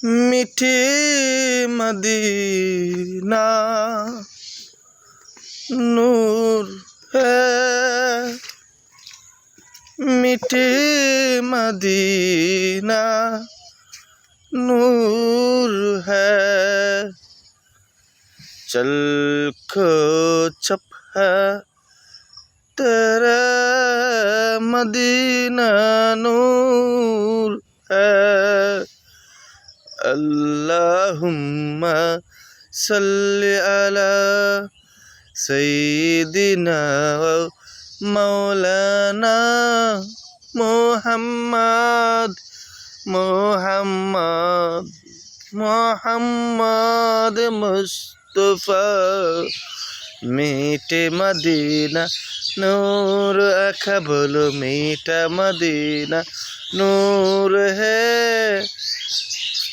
मीठे मदीना नूर है, मीठे मदीना नूर है। चल को छप है तेरा मदीना नूर है। अल्लाहुम्मा सल्ली अला सय्यिदिना व मौलाना मुहम्मद मुहम्मद मुहम्मद मुस्तफा। मीठे मदीना नूर आँखा बोलो मीठा मदीना नूर है।